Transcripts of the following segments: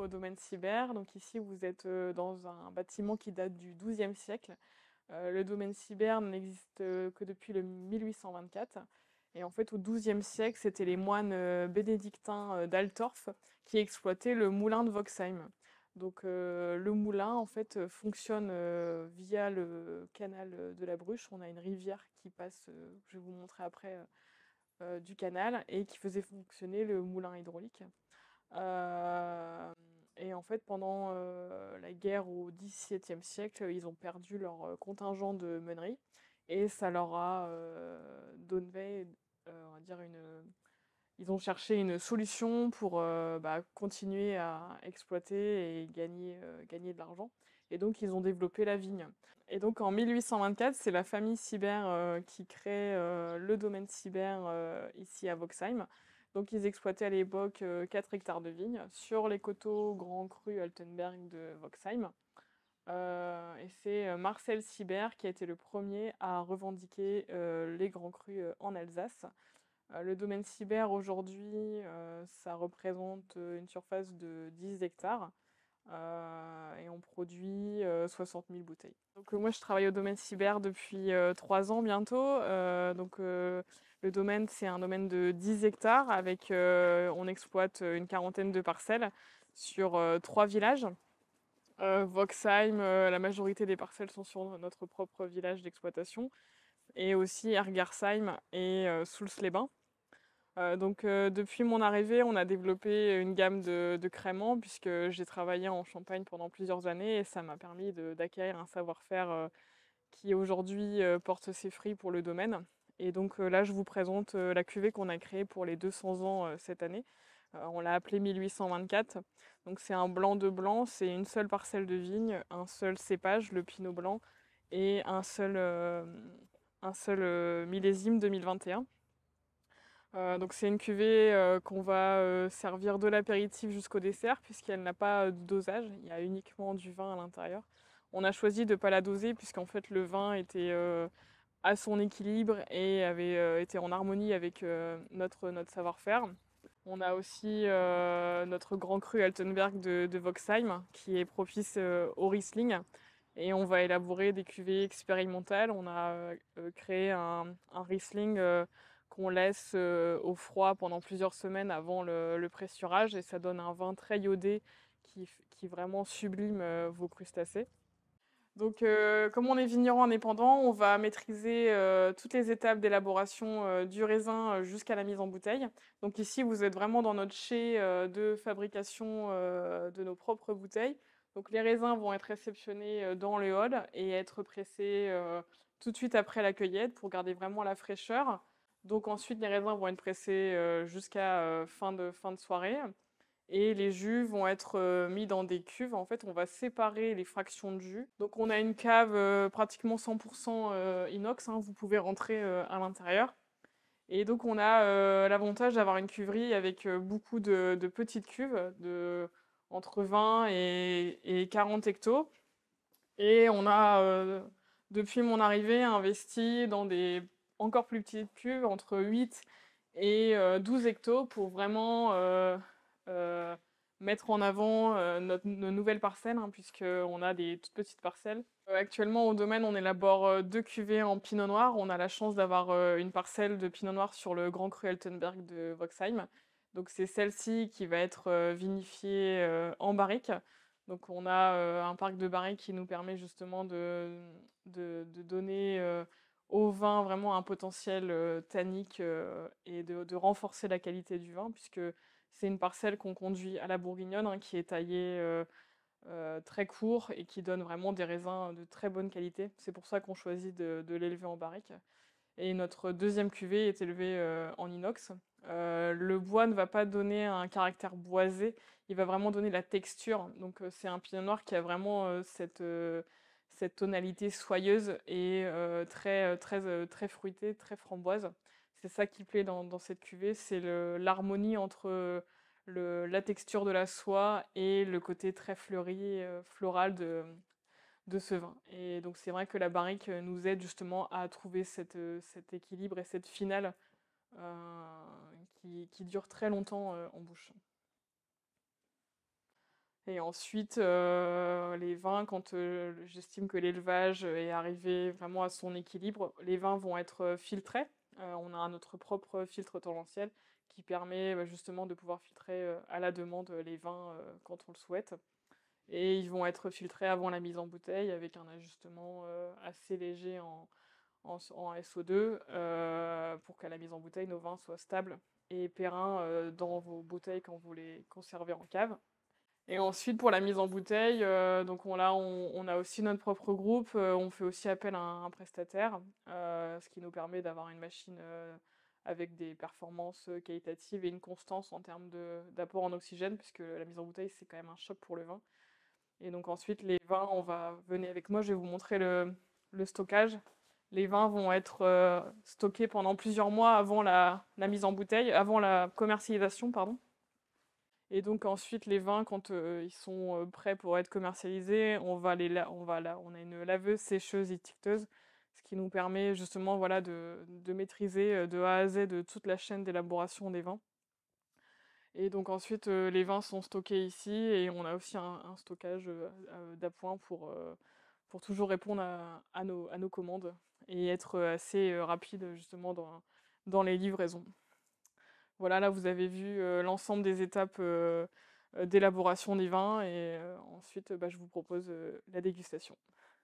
au domaine cyber. Donc ici, vous êtes dans un bâtiment qui date du XIIe siècle. Le domaine cyber n'existe que depuis le 1824. Et en fait, au XIIe siècle, c'était les moines bénédictins d'Altorf qui exploitaient le moulin de Voxheim. Donc le moulin, en fait, fonctionne via le canal de la Bruche. On a une rivière qui passe, je vais vous montrer après, du canal et qui faisait fonctionner le moulin hydraulique. Euh, et en fait, pendant la guerre au XVIIe siècle, ils ont perdu leur contingent de meunerie et ça leur a donné, on va dire, ils ont cherché une solution pour continuer à exploiter et gagner de l'argent. Et donc, ils ont développé la vigne. Et donc, en 1824, c'est la famille Sibert qui crée le domaine Sibert ici à Voxheim. Donc, ils exploitaient à l'époque 4 hectares de vignes sur les coteaux Grand Cru Altenberg de Voxheim. Et c'est Marcel Sibert qui a été le premier à revendiquer les Grands Crus en Alsace. Le domaine cyber aujourd'hui, ça représente une surface de 10 hectares et on produit 60 000 bouteilles. Donc moi je travaille au domaine cyber depuis 3 ans bientôt. Le domaine c'est un domaine de 10 hectares avec on exploite une quarantaine de parcelles sur 3 villages. Voxheim, la majorité des parcelles sont sur notre propre village d'exploitation et aussi Ergersheim et Soultz-les-Bains. Depuis mon arrivée, on a développé une gamme de créments puisque j'ai travaillé en Champagne pendant plusieurs années et ça m'a permis d'acquérir un savoir-faire qui aujourd'hui porte ses fruits pour le domaine. Et donc là, je vous présente la cuvée qu'on a créée pour les 200 ans cette année. On l'a appelée 1824. Donc c'est un blanc de blanc, c'est une seule parcelle de vigne, un seul cépage, le pinot blanc, et un seul millésime 2021. Donc c'est une cuvée qu'on va servir de l'apéritif jusqu'au dessert puisqu'elle n'a pas de dosage, il y a uniquement du vin à l'intérieur. On a choisi de ne pas la doser puisqu'en fait le vin était à son équilibre et avait été en harmonie avec notre savoir-faire. On a aussi notre grand cru Altenberg de Voxheim qui est propice au Riesling et on va élaborer des cuvées expérimentales. On a créé un Riesling qu'on laisse au froid pendant plusieurs semaines avant le pressurage et ça donne un vin très iodé qui vraiment sublime vos crustacés. Donc, comme on est vigneron indépendant, on va maîtriser toutes les étapes d'élaboration du raisin jusqu'à la mise en bouteille. Donc ici, vous êtes vraiment dans notre chai de fabrication de nos propres bouteilles. Donc les raisins vont être réceptionnés dans le hall et être pressés tout de suite après la cueillette pour garder vraiment la fraîcheur. Donc ensuite, les raisins vont être pressés jusqu'à fin de soirée. Et les jus vont être mis dans des cuves. En fait, on va séparer les fractions de jus. Donc, on a une cave pratiquement 100% inox, hein, vous pouvez rentrer à l'intérieur. Et donc, on a l'avantage d'avoir une cuverie avec beaucoup de petites cuves, entre 20 et 40 hectos. Et on a, depuis mon arrivée, investi dans des encore plus petites cuves, entre 8 et 12 hectos, pour vraiment euh, mettre en avant nos nouvelles parcelles, hein, puisqu'on a des toutes petites parcelles. Actuellement, au domaine, on élabore 2 cuvées en pinot noir. On a la chance d'avoir une parcelle de pinot noir sur le Grand Cru Altenberg de Voxheim. Donc, c'est celle-ci qui va être vinifiée en barrique. Donc on a un parc de barriques qui nous permet justement de donner au vin vraiment un potentiel tannique et de renforcer la qualité du vin, puisque c'est une parcelle qu'on conduit à la bourguignonne, hein, qui est taillée très court et qui donne vraiment des raisins de très bonne qualité. C'est pour ça qu'on choisit de l'élever en barrique. Et notre deuxième cuvée est élevée en inox. Le bois ne va pas donner un caractère boisé, il va vraiment donner la texture. Donc c'est un pinot noir qui a vraiment cette tonalité soyeuse et très fruitée, très framboise. C'est ça qui plaît dans cette cuvée, c'est l'harmonie entre la texture de la soie et le côté très fleuri, floral de ce vin. Et donc c'est vrai que la barrique nous aide justement à trouver cet équilibre et cette finale qui dure très longtemps en bouche. Et ensuite, les vins, quand j'estime que l'élevage est arrivé vraiment à son équilibre, les vins vont être filtrés. On a notre propre filtre tendanciel qui permet justement de pouvoir filtrer à la demande les vins quand on le souhaite. Et ils vont être filtrés avant la mise en bouteille avec un ajustement assez léger en SO2 pour qu'à la mise en bouteille, nos vins soient stables et périns dans vos bouteilles quand vous les conservez en cave. Et ensuite, pour la mise en bouteille, donc on a aussi notre propre groupe, on fait aussi appel à un prestataire, ce qui nous permet d'avoir une machine avec des performances qualitatives et une constance en termes d'apport en oxygène, puisque la mise en bouteille, c'est quand même un choc pour le vin. Et donc ensuite, les vins, venez avec moi, je vais vous montrer le stockage. Les vins vont être stockés pendant plusieurs mois avant la mise en bouteille, avant la commercialisation, pardon. Et donc ensuite, les vins, quand ils sont prêts pour être commercialisés, on a une laveuse, sécheuse, étiqueteuse, ce qui nous permet justement voilà, de maîtriser de A à Z de toute la chaîne d'élaboration des vins. Et donc ensuite, les vins sont stockés ici et on a aussi un stockage d'appoint pour toujours répondre à nos commandes et être assez rapide justement dans les livraisons. Voilà, là vous avez vu l'ensemble des étapes d'élaboration des vins et ensuite je vous propose la dégustation.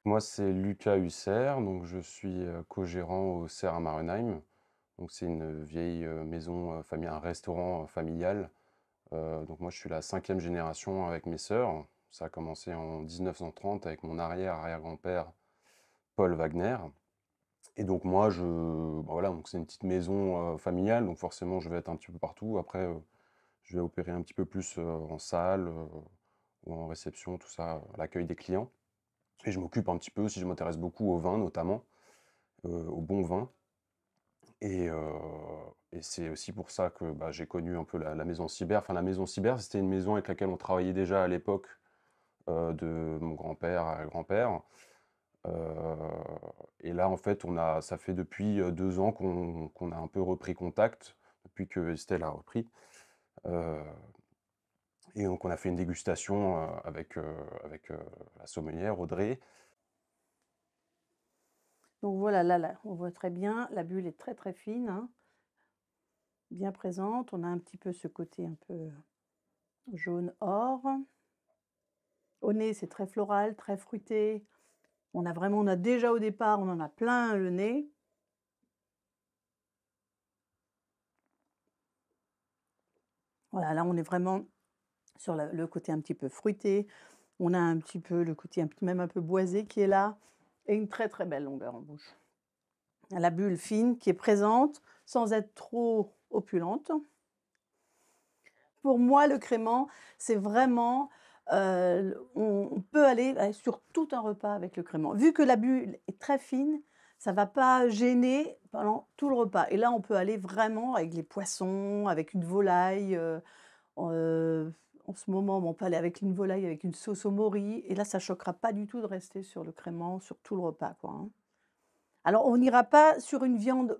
Moi, c'est Lucas Husser, donc je suis co-gérant au Serre à Marenheim. Donc c'est une vieille maison un restaurant familial. Donc moi, je suis la 5e génération avec mes sœurs. Ça a commencé en 1930 avec mon arrière-arrière-grand-père Paul Wagner. Et donc moi, voilà, donc c'est une petite maison familiale, donc forcément, je vais être un petit peu partout. Après, je vais opérer un petit peu plus en salle ou en réception, tout ça, à l'accueil des clients. Et je m'occupe un petit peu aussi, je m'intéresse beaucoup au vin notamment, au bon vin. Et, heu, et c'est aussi pour ça que j'ai connu un peu la maison Cyber. Enfin, la maison Cyber, c'était une maison avec laquelle on travaillait déjà à l'époque de mon grand-père à grand-père. Heu, et là, en fait, ça fait depuis 2 ans qu'on a un peu repris contact, depuis que Estelle a repris. Heu, et donc on a fait une dégustation avec la sommelière Audrey. Donc voilà, là, on voit très bien, la bulle est très, très fine, hein, bien présente. On a un petit peu ce côté un peu jaune or. Au nez, c'est très floral, très fruité. On a déjà au départ, on en a plein le nez. Voilà, là, on est vraiment sur le côté un petit peu fruité. On a un petit peu le côté même un peu boisé qui est là et une très, très belle longueur en bouche. La bulle fine qui est présente sans être trop opulente. Pour moi, le crément, c'est vraiment, on peut aller sur tout un repas avec le crément. Vu que la bulle est très fine, ça va pas gêner pendant tout le repas et là, on peut aller vraiment avec les poissons, avec une volaille, en ce moment, on peut aller avec une volaille avec une sauce au mori et là, ça choquera pas du tout de rester sur le crément sur tout le repas, quoi, hein. Alors, on n'ira pas sur une viande,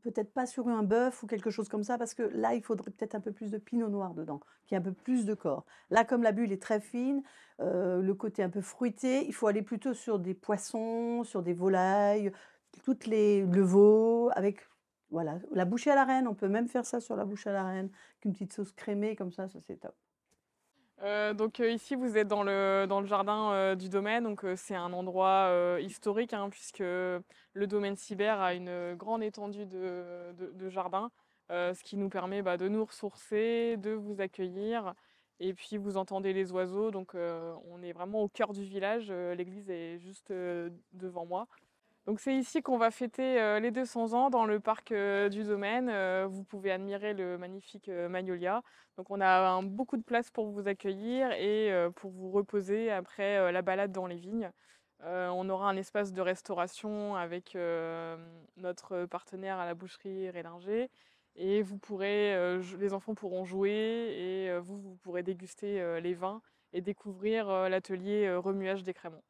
peut-être pas sur un bœuf ou quelque chose comme ça, parce que là, il faudrait peut-être un peu plus de pinot noir dedans, qui a un peu plus de corps. Là, comme la bulle est très fine, le côté un peu fruité, il faut aller plutôt sur des poissons, sur des volailles, le veau avec voilà, la bouchée à la reine, on peut même faire ça sur la bouchée à la reine, avec une petite sauce crémée comme ça c'est top. Donc ici vous êtes dans le jardin du domaine, donc c'est un endroit historique hein, puisque le domaine Cyber a une grande étendue de jardin, ce qui nous permet de nous ressourcer, de vous accueillir. Et puis vous entendez les oiseaux, donc on est vraiment au cœur du village. L'église est juste devant moi. Donc c'est ici qu'on va fêter les 200 ans dans le parc du domaine. Vous pouvez admirer le magnifique magnolia. Donc on a beaucoup de place pour vous accueillir et pour vous reposer après la balade dans les vignes. On aura un espace de restauration avec notre partenaire à la boucherie Rélinger. Et les enfants pourront jouer et vous pourrez déguster les vins et découvrir l'atelier remuage des créments.